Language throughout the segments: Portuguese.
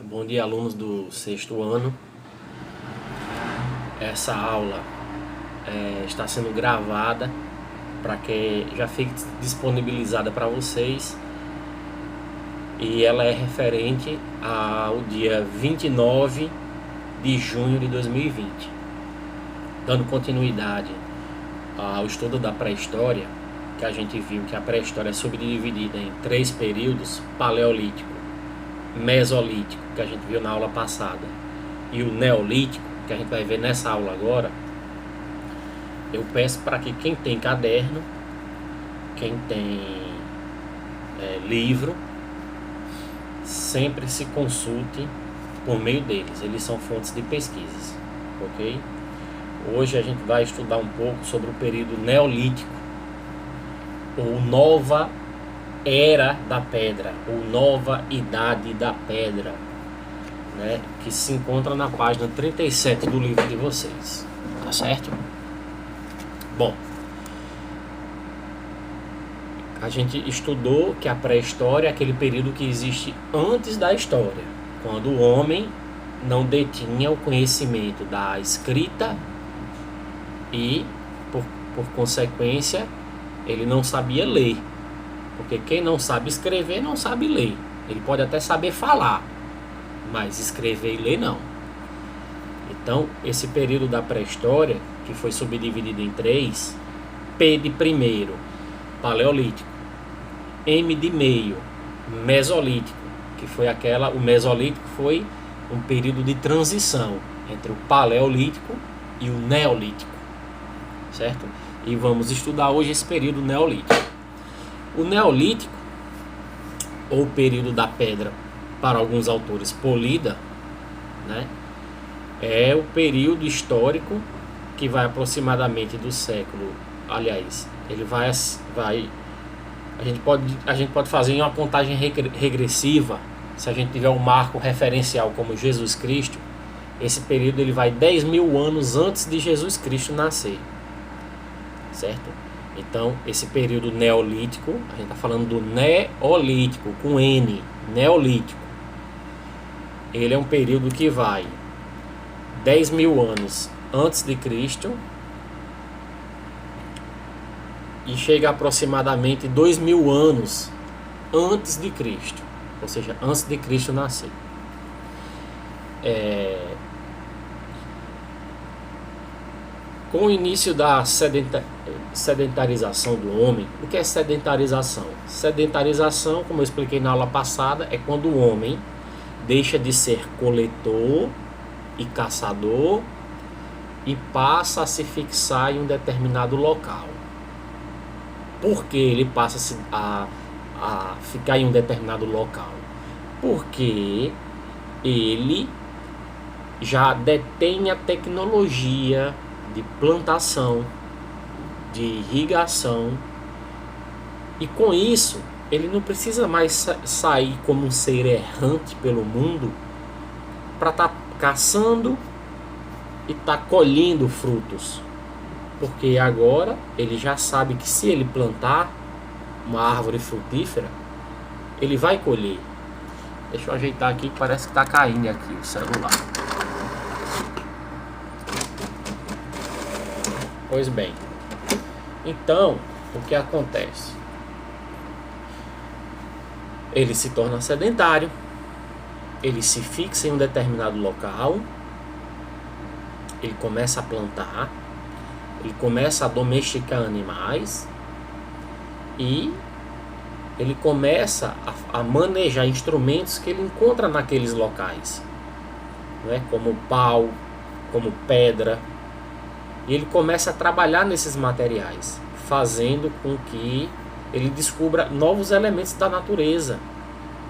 Bom dia, alunos do sexto ano. Essa aula está sendo gravada para que já fique disponibilizada para vocês, e ela é referente ao dia 29 de junho de 2020. Dando continuidade ao estudo da pré-história, que a gente viu que a pré-história é subdividida em 3 períodos: paleolítico, mesolítico, que a gente viu na aula passada, e o neolítico, que a gente vai ver nessa aula agora. Eu peço para que quem tem caderno, quem tem livro, sempre se consulte por meio deles. Eles são fontes de pesquisas, ok? Hoje a gente vai estudar um pouco sobre o período neolítico, ou nova era da pedra, ou nova idade da pedra, né? Que se encontra na página 37 do livro de vocês, tá certo? Bom, a gente estudou que a pré-história é aquele período que existe antes da história, quando o homem não detinha o conhecimento da escrita e, por consequência, ele não sabia ler. Porque quem não sabe escrever não sabe ler. Ele pode até saber falar, mas escrever e ler não. Então, esse período da pré-história, que foi subdividido em 3, P de primeiro, paleolítico, M de meio, mesolítico, que foi o mesolítico foi um período de transição entre o paleolítico e o neolítico, certo? E vamos estudar hoje esse período neolítico. O neolítico, ou período da pedra, para alguns autores polida, né, é o período histórico que vai aproximadamente do século, aliás, ele vai a gente pode fazer uma contagem regressiva. Se a gente tiver um marco referencial como Jesus Cristo, esse período ele vai 10.000 anos antes de Jesus Cristo nascer, certo? Então, esse período neolítico, a gente está falando do neolítico, com N, neolítico. Ele é um período que vai 10.000 anos antes de Cristo e chega a aproximadamente 2.000 anos antes de Cristo, ou seja, antes de Cristo nascer. Com o início da sedentarização do homem. O que é sedentarização? Sedentarização, como eu expliquei na aula passada, é quando o homem deixa de ser coletor e caçador e passa a se fixar em um determinado local. Por que ele passa a ficar em um determinado local? Porque ele já detém a tecnologia de plantação, de irrigação, e com isso ele não precisa mais sair como um ser errante pelo mundo para estar caçando e estar colhendo frutos, porque agora ele já sabe que se ele plantar uma árvore frutífera, ele vai colher. Deixa eu ajeitar aqui, que parece que está caindo aqui o celular. Pois bem, então, o que acontece? Ele se torna sedentário, ele se fixa em um determinado local, ele começa a plantar, ele começa a domesticar animais e ele começa a manejar instrumentos que ele encontra naqueles locais, né? Como pau, como pedra. E ele começa a trabalhar nesses materiais, fazendo com que ele descubra novos elementos da natureza,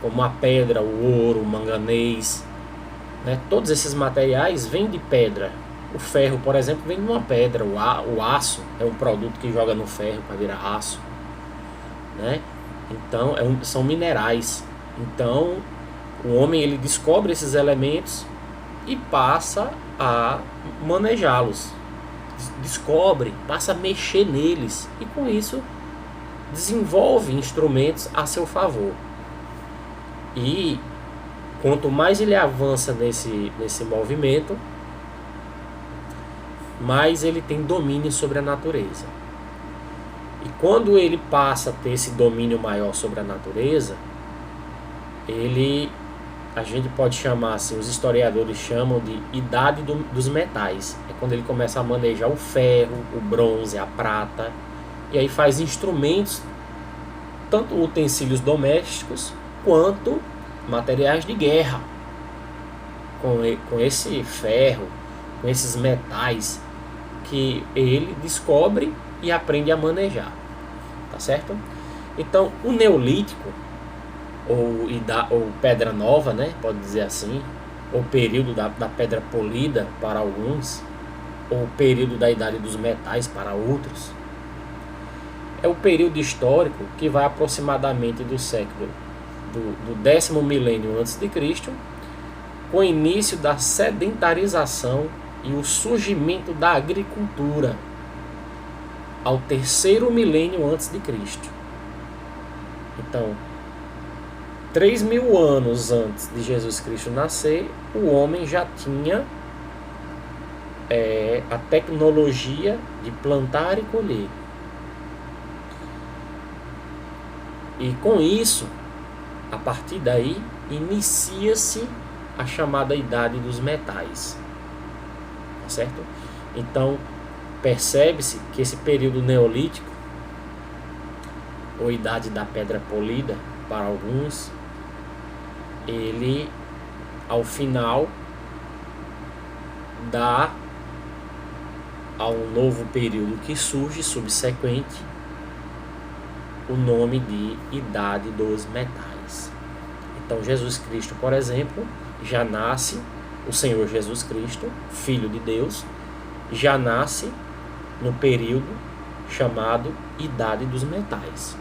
como a pedra, o ouro, o manganês, né? Todos esses materiais vêm de pedra. O ferro, por exemplo, vem de uma pedra. O aço é um produto que joga no ferro para virar aço, né? Então, são minerais. Então, o homem ele descobre esses elementos e passa a manejá-los. Descobre, passa a mexer neles e com isso desenvolve instrumentos a seu favor. E Quanto mais ele avança nesse movimento, mais ele tem domínio sobre a natureza. E quando ele passa a ter esse domínio maior sobre a natureza, a gente pode chamar assim, os historiadores chamam de idade dos metais. É quando ele começa a manejar o ferro, o bronze, a prata, e aí faz instrumentos, tanto utensílios domésticos quanto materiais de guerra, com esse ferro, com esses metais que ele descobre e aprende a manejar, tá certo? Então o Neolítico ou Pedra Nova, né, pode dizer assim, ou período da Pedra Polida para alguns, ou período da Idade dos Metais para outros, é o período histórico que vai aproximadamente do século do 10º milênio antes de Cristo, com o início da sedentarização e o surgimento da agricultura, ao 3º milênio antes de Cristo. Então, 3.000 anos antes de Jesus Cristo nascer, o homem já tinha a tecnologia de plantar e colher. E com isso, a partir daí, inicia-se a chamada Idade dos Metais. Tá certo? Então, percebe-se que esse período neolítico, ou Idade da Pedra Polida, para alguns, ele, ao final, dá a um novo período que surge, subsequente, o nome de Idade dos Metais. Então Jesus Cristo, por exemplo, já nasce, o Senhor Jesus Cristo, Filho de Deus, já nasce no período chamado Idade dos Metais.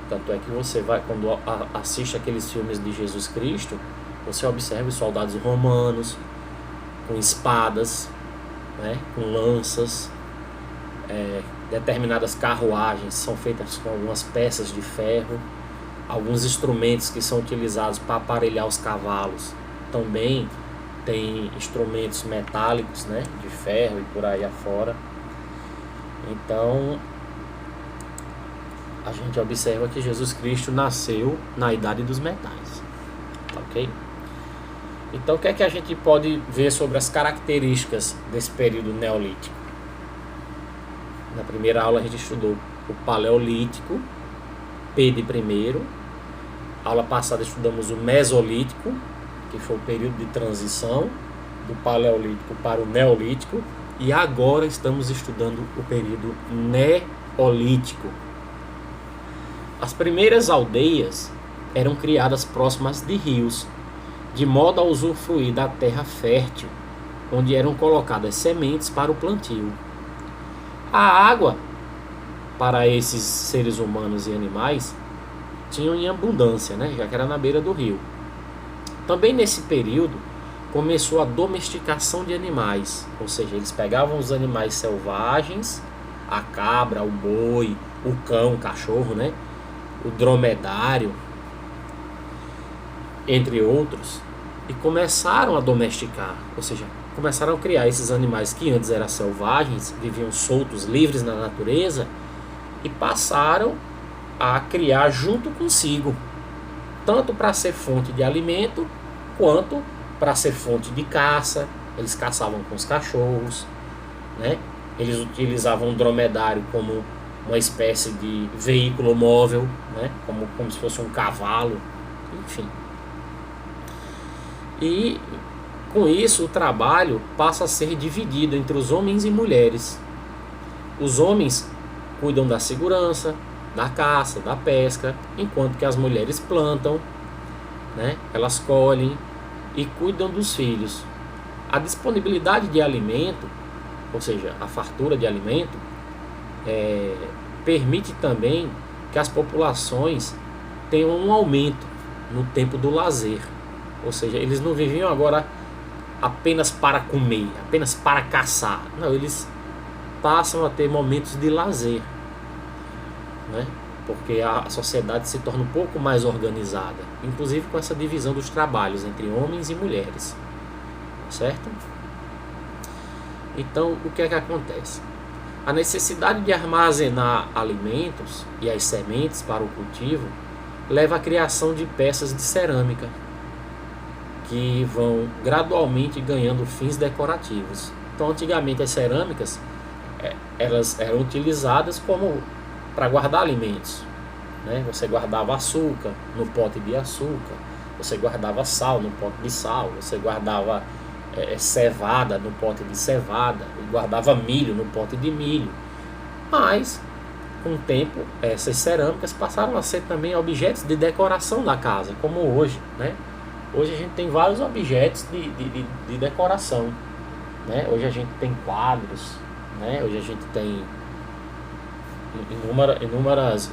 Tanto é que você vai, quando assiste aqueles filmes de Jesus Cristo, você observa os soldados romanos com espadas, com lanças, determinadas carruagens são feitas com algumas peças de ferro, alguns instrumentos que são utilizados para aparelhar os cavalos também tem instrumentos metálicos, de ferro e por aí afora. Então a gente observa que Jesus Cristo nasceu na Idade dos Metais, ok? Então o que é que a gente pode ver sobre as características desse período neolítico? Na primeira aula a gente estudou o Paleolítico, P de primeiro. Aula passada estudamos o Mesolítico, que foi o período de transição do Paleolítico para o Neolítico. E agora estamos estudando o período Neolítico. As primeiras aldeias eram criadas próximas de rios, de modo a usufruir da terra fértil, onde eram colocadas sementes para o plantio. A água para esses seres humanos e animais tinham em abundância, já que era na beira do rio. Também nesse período começou a domesticação de animais, ou seja, eles pegavam os animais selvagens, a cabra, o boi, o cão, o cachorro, o dromedário, entre outros, e começaram a domesticar, ou seja, começaram a criar esses animais que antes eram selvagens, viviam soltos, livres na natureza, e passaram a criar junto consigo, tanto para ser fonte de alimento, quanto para ser fonte de caça. Eles caçavam com os cachorros, Eles utilizavam o dromedário como uma espécie de veículo móvel, como se fosse um cavalo, enfim. E com isso o trabalho passa a ser dividido entre os homens e mulheres. Os homens cuidam da segurança, da caça, da pesca, enquanto que as mulheres plantam, elas colhem e cuidam dos filhos. A disponibilidade de alimento, ou seja, a fartura de alimento, permite também que as populações tenham um aumento no tempo do lazer. Ou seja, eles não viviam agora apenas para comer, apenas para caçar. Não, eles passam a ter momentos de lazer, porque a sociedade se torna um pouco mais organizada, inclusive com essa divisão dos trabalhos entre homens e mulheres, certo? Então, o que é que acontece? A necessidade de armazenar alimentos e as sementes para o cultivo leva à criação de peças de cerâmica, que vão gradualmente ganhando fins decorativos. Então, antigamente as cerâmicas elas eram utilizadas como para guardar alimentos, né? Você guardava açúcar no pote de açúcar, você guardava sal no pote de sal, você guardava cevada no pote de cevada, e guardava milho no pote de milho. Mas com o tempo essas cerâmicas passaram a ser também objetos de decoração da casa, como hoje, né? Hoje a gente tem vários objetos de decoração, né? Hoje a gente tem quadros, né? Hoje a gente tem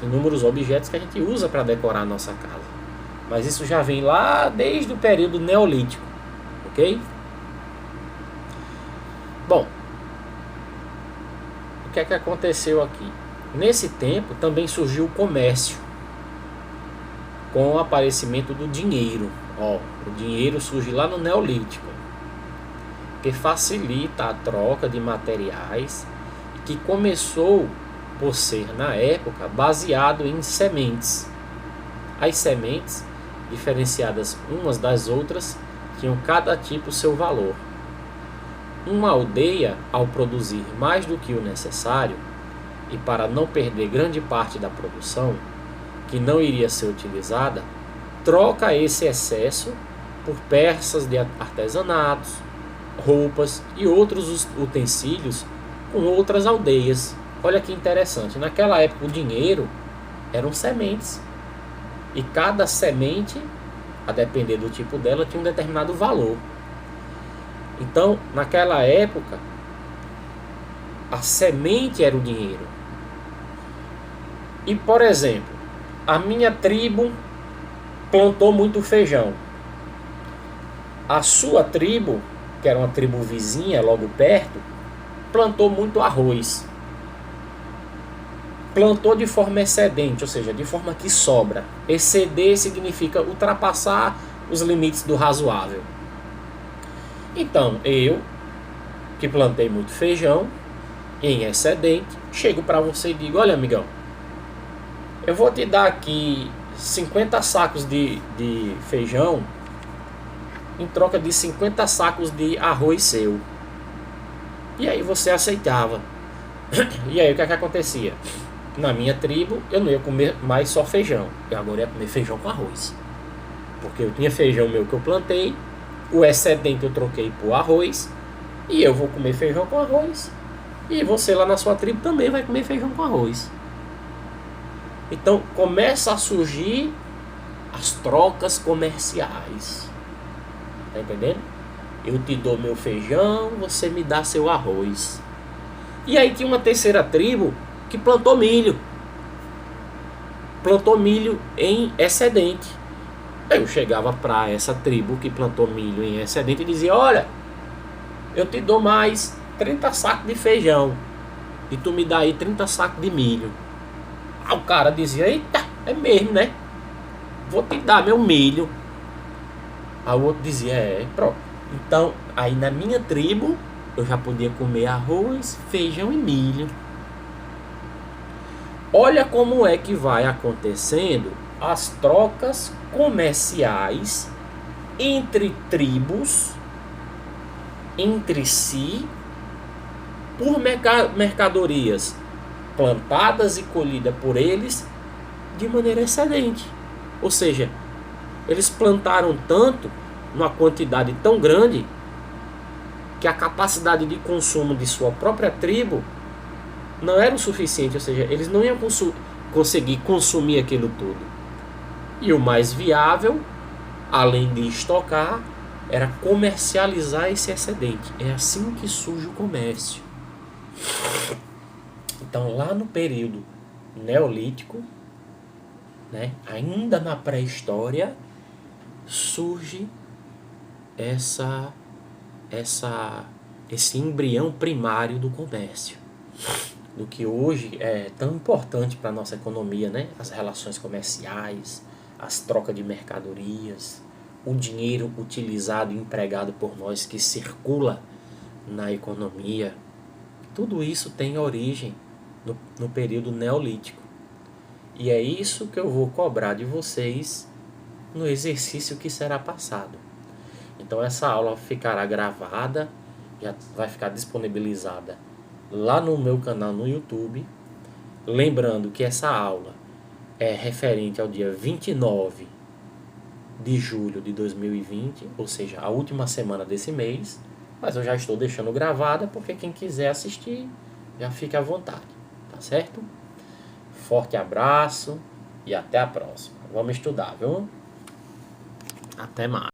inúmeros objetos que a gente usa para decorar a nossa casa. Mas isso já vem lá desde o período neolítico, ok? Bom, o que é que aconteceu aqui? Nesse tempo também surgiu o comércio, com o aparecimento do dinheiro. O dinheiro surge lá no Neolítico, que facilita a troca de materiais, que começou por ser, na época, baseado em sementes. As sementes, diferenciadas umas das outras, tinham cada tipo seu valor. Uma aldeia, ao produzir mais do que o necessário, e para não perder grande parte da produção, que não iria ser utilizada, troca esse excesso por peças de artesanatos, roupas e outros utensílios com outras aldeias. Olha que interessante, naquela época o dinheiro eram sementes, e cada semente, a depender do tipo dela, tinha um determinado valor. Então, naquela época, a semente era o dinheiro. E, por exemplo, a minha tribo plantou muito feijão. A sua tribo, que era uma tribo vizinha, logo perto, plantou muito arroz. Plantou de forma excedente, ou seja, de forma que sobra. Exceder significa ultrapassar os limites do razoável. Então, eu, que plantei muito feijão, em excedente, chego para você e digo: olha, amigão, eu vou te dar aqui 50 sacos de feijão em troca de 50 sacos de arroz seu. E aí você aceitava. E aí o que é que acontecia? Na minha tribo eu não ia comer mais só feijão, eu agora ia comer feijão com arroz, porque eu tinha feijão meu que eu plantei, o excedente eu troquei por arroz, e eu vou comer feijão com arroz, e você lá na sua tribo também vai comer feijão com arroz. Então começa a surgir as trocas comerciais. Tá entendendo? Eu te dou meu feijão, você me dá seu arroz. E aí tinha uma terceira tribo que plantou milho. Plantou milho em excedente. Aí eu chegava para essa tribo que plantou milho em excedente e dizia: olha, eu te dou mais 30 sacos de feijão, e tu me dá aí 30 sacos de milho. Aí o cara dizia: eita, é mesmo, né? Vou te dar meu milho. Aí o outro dizia: pronto. Então, aí na minha tribo, eu já podia comer arroz, feijão e milho. Olha como é que vai acontecendo as trocas comerciais entre tribos, entre si, por mercadorias plantadas e colhidas por eles de maneira excedente. Ou seja, eles plantaram tanto, numa quantidade tão grande, que a capacidade de consumo de sua própria tribo não era o suficiente, ou seja, eles não iam conseguir consumir aquilo tudo. E o mais viável, além de estocar, era comercializar esse excedente. É assim que surge o comércio. Então, lá no período neolítico, né, ainda na pré-história, surge esse embrião primário do comércio. do que hoje é tão importante para a nossa economia, né? As relações comerciais, as trocas de mercadorias, o dinheiro utilizado e empregado por nós que circula na economia. Tudo isso tem origem no período neolítico. E é isso que eu vou cobrar de vocês no exercício que será passado. Então essa aula ficará gravada, já vai ficar disponibilizada lá no meu canal no YouTube. Lembrando que essa aula é referente ao dia 29 de julho de 2020, ou seja, a última semana desse mês, mas eu já estou deixando gravada porque quem quiser assistir já fica à vontade, tá certo? Forte abraço e até a próxima. Vamos estudar, viu? Até mais.